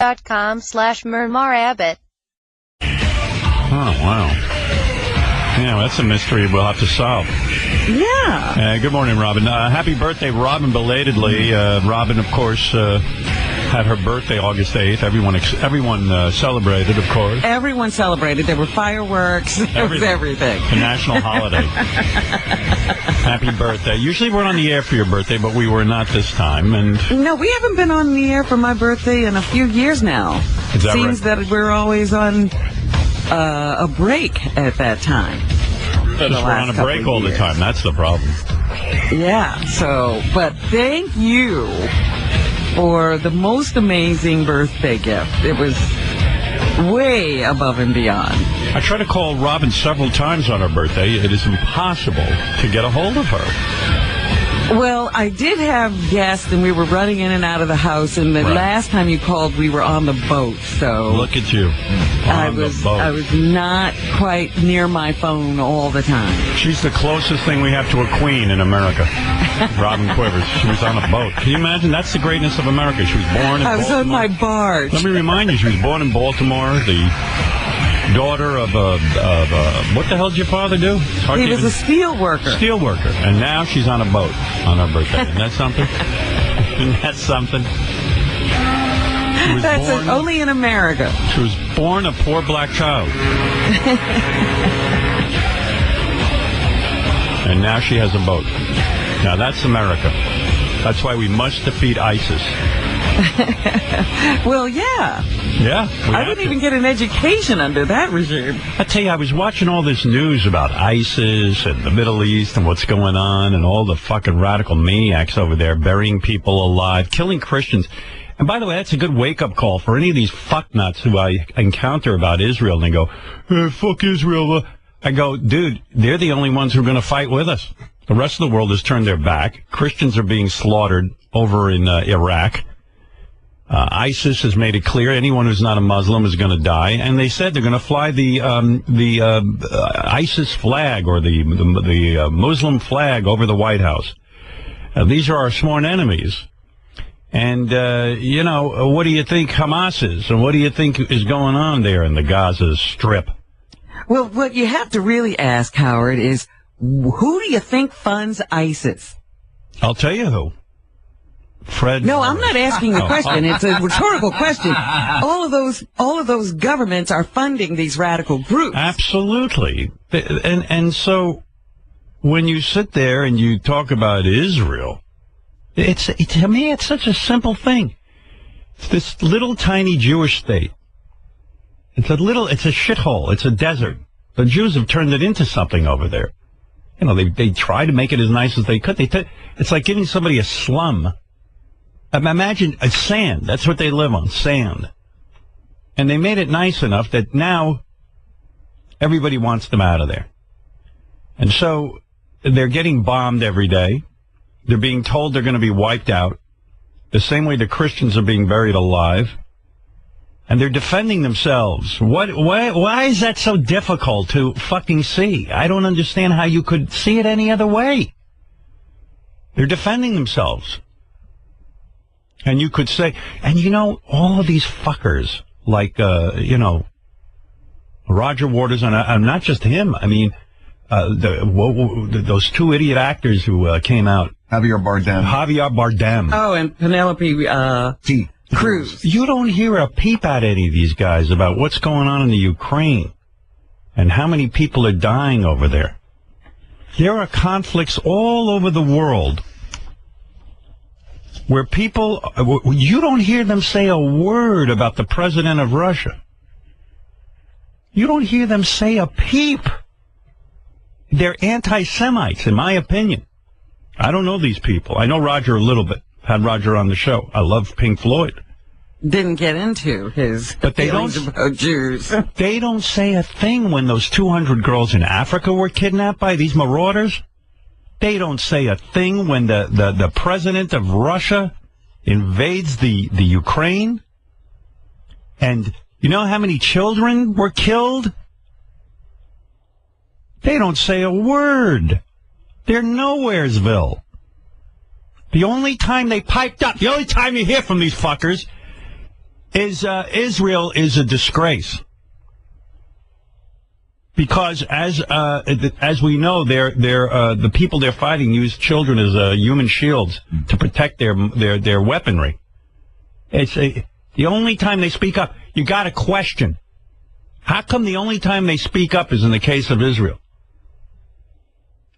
Facebook.com/MurmarAbbott. Oh, wow. Yeah, well, that's a mystery we'll have to solve. Yeah. Good morning, Robin. Happy birthday, Robin, belatedly. Robin, of course, had her birthday August 8th. Everyone celebrated, of course. Everyone celebrated. There were fireworks. There was everything. A national holiday. Happy birthday. Usually we're on the air for your birthday, but we were not this time. And no, we haven't been on the air for my birthday in a few years now. Is that Seems right? that we're always on a break at that time. We're on a break all the time. That's the problem. Yeah, but thank you for the most amazing birthday gift. It was way above and beyond. I tried to call Robin several times on her birthday. It is impossible to get a hold of her. Well, I did have guests, and we were running in and out of the house, and the last time you called, we were on the boat, so... Look at you. I was not quite near my phone all the time. She's the closest thing we have to a queen in America. Robin Quivers. She was on a boat. Can you imagine? That's the greatness of America. She was born in Baltimore. I was on my barge. Let me remind you, she was born in Baltimore, the daughter of what the hell did your father do? He was a steel worker. Steel worker. And now she's on a boat on her birthday. Isn't that something? Isn't that something? That's only in America. She was born a poor black child. And now she has a boat. Now that's America. That's why we must defeat ISIS. Well, yeah. Yeah. I wouldn't even get an education under that regime. I tell you, I was watching all this news about ISIS and the Middle East and what's going on and all the fucking radical maniacs over there burying people alive, killing Christians. And by the way, that's a good wake-up call for any of these fucknuts who I encounter about Israel. And they go, fuck Israel. I go, dude, they're the only ones who are going to fight with us. The rest of the world has turned their back. Christians are being slaughtered over in Iraq. ISIS has made it clear anyone who's not a Muslim is going to die. And they said they're going to fly the ISIS flag or the Muslim flag over the White House. These are our sworn enemies. And, what do you think Hamas is? And what do you think is going on there in the Gaza Strip? Well, what you have to really ask, Howard, is who do you think funds ISIS? I'll tell you who. Fred. No, I'm not asking the question. It's a rhetorical question. All of those governments are funding these radical groups. Absolutely. And so when you sit there and you talk about Israel, to me, it's such a simple thing. It's this little tiny Jewish state. It's a shithole. It's a desert. The Jews have turned it into something over there. You know, they try to make it as nice as they could. It's like giving somebody a slum. Imagine a sand. That's what they live on, sand. And they made it nice enough that now everybody wants them out of there. And so they're getting bombed every day. They're being told they're going to be wiped out. The same way the Christians are being buried alive. And they're defending themselves. Why is that so difficult to fucking see? I don't understand how you could see it any other way. They're defending themselves. And you could say, and all of these fuckers, like, Roger Waters, and not just him. I mean, those two idiot actors who came out. Javier Bardem. Oh, and Penelope Cruz. You don't hear a peep at any of these guys about what's going on in the Ukraine and how many people are dying over there. There are conflicts all over the world where people, you don't hear them say a word about the president of Russia. You don't hear them say a peep. They're anti-Semites, in my opinion. I don't know these people. I know Roger a little bit. Had Roger on the show. I love Pink Floyd. Didn't get into his feelings about Jews. They don't say a thing when those 200 girls in Africa were kidnapped by these marauders. They don't say a thing when the president of Russia invades the Ukraine. And you know how many children were killed? They don't say a word. They're nowheresville. The only time they piped up, the only time you hear from these fuckers Israel is a disgrace. Because as we know, the people they're fighting use children as human shields to protect their weaponry. The only time they speak up, you got to question. How come the only time they speak up is in the case of Israel?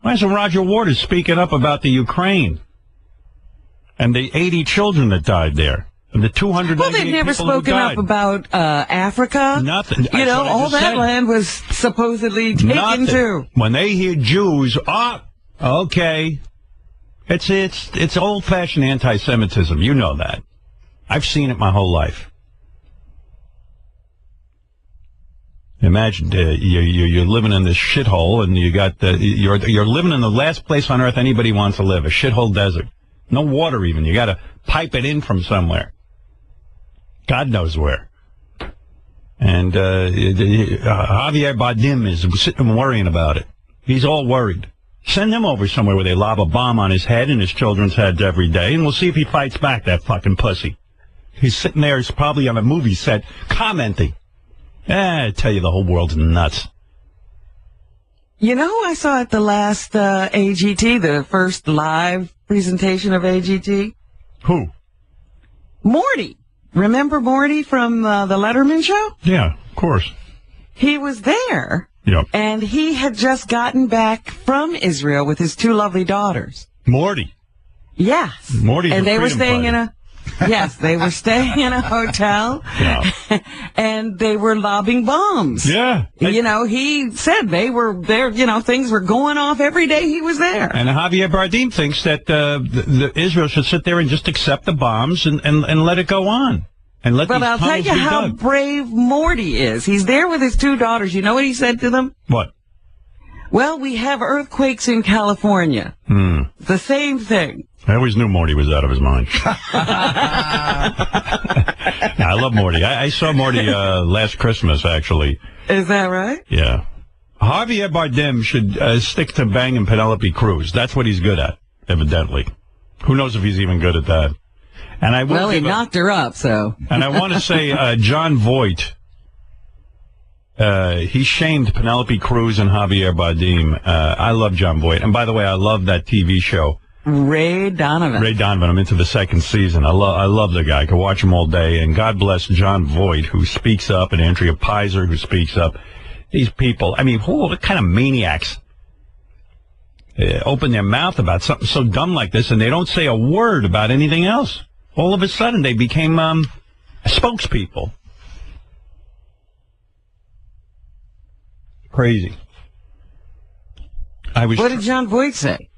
Why isn't Roger Waters speaking up about the Ukraine and the 80 children that died there? And the 200 Well, they've never spoken up about Africa. Nothing. You know, all that land was supposedly taken too. When they hear Jews, okay. It's old-fashioned anti-Semitism. You know that. I've seen it my whole life. Imagine you're living in this shithole, and you're living in the last place on earth anybody wants to live, a shithole desert. No water even. You got to pipe it in from somewhere. God knows where. And Javier Bardem is sitting and worrying about it. He's all worried. Send him over somewhere where they lob a bomb on his head and his children's heads every day, and we'll see if he fights back, that fucking pussy. He's sitting there, he's probably on a movie set, commenting. I tell you, the whole world's nuts. You know who I saw at the last AGT, the first live presentation of AGT? Who? Morty. Remember Morty from the Letterman show? Yeah, of course. He was there. Yep. And he had just gotten back from Israel with his two lovely daughters. Morty. Yes. Morty's and a they were freedom staying fighter. Yes, they were staying in a hotel. Yeah. And they were lobbing bombs. Yeah. You know, he said they were there, you know, things were going off every day he was there. And Javier Bardem thinks that Israel should sit there and just accept the bombs and let it go on. And let But I'll tell you how brave Morty is. He's there with his two daughters. You know what he said to them? What? Well, we have earthquakes in California. The same thing. I always knew Morty was out of his mind. I love Morty. I saw Morty last Christmas, actually. Is that right? Yeah. Javier Bardem should stick to banging Penelope Cruz. That's what he's good at, evidently. Who knows if he's even good at that? And I Well, he knocked her up, so. And I want to say John Voight, he shamed Penelope Cruz and Javier Bardem. I love John Voight. And by the way, I love that TV show. Ray Donovan. Ray Donovan. I'm into the second season. I love the guy. I could watch him all day. And God bless John Voight, who speaks up, and Andrea Pizer, who speaks up. These people, I mean, what kind of maniacs open their mouth about something so dumb like this, and they don't say a word about anything else. All of a sudden, they became spokespeople. Crazy. What did John Voight say?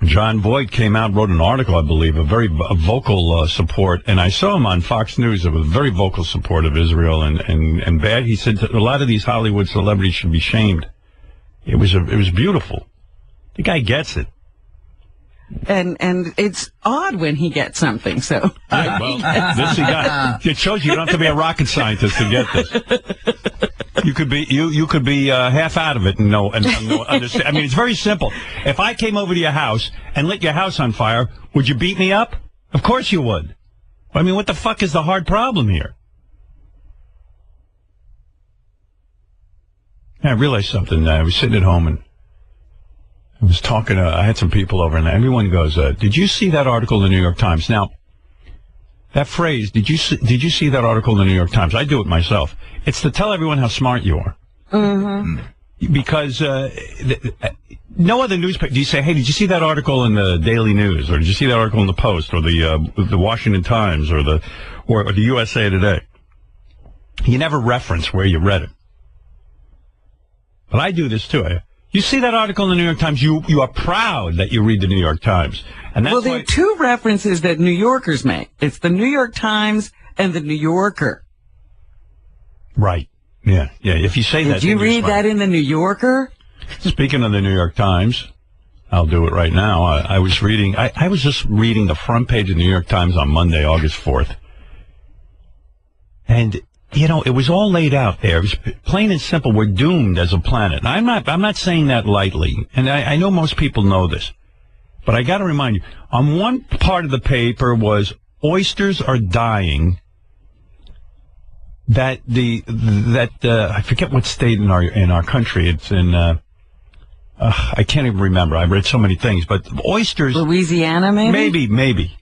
John Voight came out, wrote an article, I believe, a very vocal support, and I saw him on Fox News with very vocal support of Israel and bad. He said that a lot of these Hollywood celebrities should be shamed. It was beautiful. The guy gets it. And it's odd when he gets something, so. Yeah, well, this he got. It shows you don't have to be a rocket scientist to get this. You could be half out of it and understand. I mean, it's very simple. If I came over to your house and lit your house on fire, would you beat me up? Of course you would. I mean, what the fuck is the hard problem here? I realized something. I was sitting at home and I was talking. I had some people over, and everyone goes, "Did you see that article in the New York Times?" Now, that phrase, "Did you see that article in the New York Times?" I do it myself. It's to tell everyone how smart you are. Mm-hmm. Because no other newspaper. Do you say, "Hey, did you see that article in the Daily News, or did you see that article in the Post, or the Washington Times, or the USA Today?" You never reference where you read it. But I do this too. You see that article in the New York Times, you are proud that you read the New York Times. And that's there are two references that New Yorkers make. It's the New York Times and the New Yorker. Right. Yeah. If you say that. Did you read that in the New Yorker? Speaking of the New York Times, I'll do it right now. I was reading, I was just reading the front page of the New York Times on Monday, August 4th. And you know, it was all laid out there. It was plain and simple. We're doomed as a planet. I'm not saying that lightly. And I know most people know this. But I got to remind you, on one part of the paper was oysters are dying that I forget what state in our country it's in. I can't even remember. I read so many things, but oysters. Louisiana, maybe? Maybe.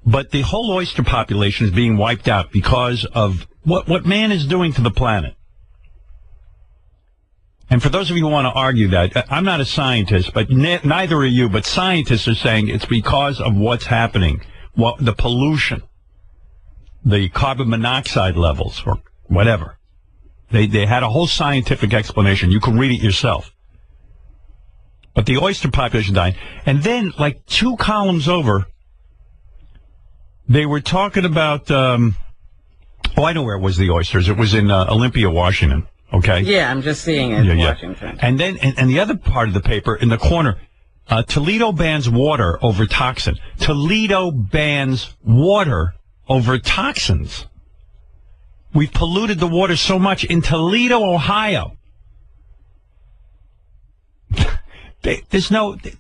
But the whole oyster population is being wiped out because of what man is doing to the planet. And for those of you who want to argue that, I'm not a scientist, but neither are you, but scientists are saying it's because of what's happening, the pollution, the carbon monoxide levels, or whatever. They had a whole scientific explanation. You can read it yourself. But the oyster population died. And then, like 2 columns over, they were talking about, I know where it was, the oysters. It was in Olympia, Washington. Okay? Yeah, I'm just seeing it in Washington. And then, and the other part of the paper, in the corner, Toledo bans water over toxin. Toledo bans water over toxins. We've polluted the water so much in Toledo, Ohio. They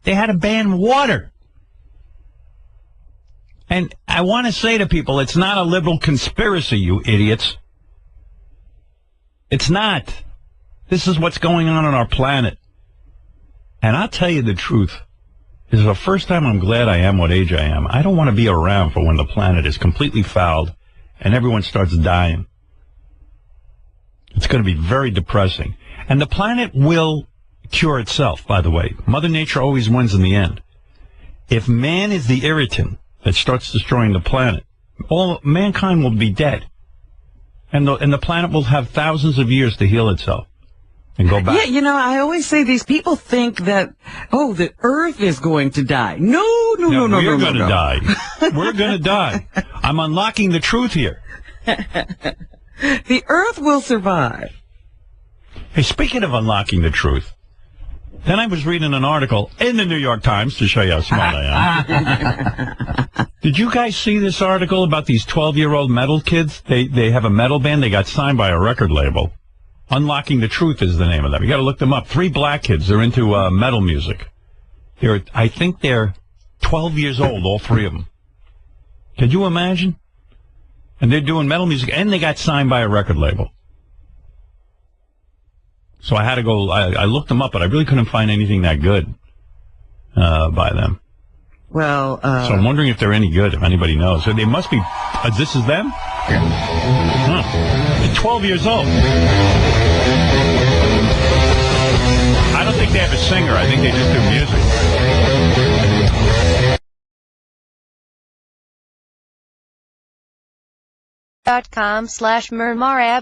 had to ban water. And I want to say to people, it's not a liberal conspiracy, you idiots. It's not. This is what's going on our planet. And I'll tell you the truth. This is the first time I'm glad I am what age I am. I don't want to be around for when the planet is completely fouled and everyone starts dying. It's going to be very depressing. And the planet will cure itself, by the way. Mother Nature always wins in the end. If man is the irritant that starts destroying the planet, all mankind will be dead. And the planet will have thousands of years to heal itself and go back. Yeah, I always say these people think that, the Earth is going to die. No. We're going to die. We're going to die. I'm unlocking the truth here. The Earth will survive. Hey, speaking of unlocking the truth, then I was reading an article in the New York Times to show you how smart I am. Did you guys see this article about these 12-year-old metal kids? They have a metal band. They got signed by a record label. Unlocking the Truth is the name of them. You got to look them up. 3 black kids. They're into metal music. I think they're 12 years old, all 3 of them. Could you imagine? And they're doing metal music, and they got signed by a record label. So I had to go, I looked them up, but I really couldn't find anything that good by them. Well, so I'm wondering if they're any good, if anybody knows. So they must be, this is them? They're 12 years old. I don't think they have a singer. I think they just do music. .com/Murmarab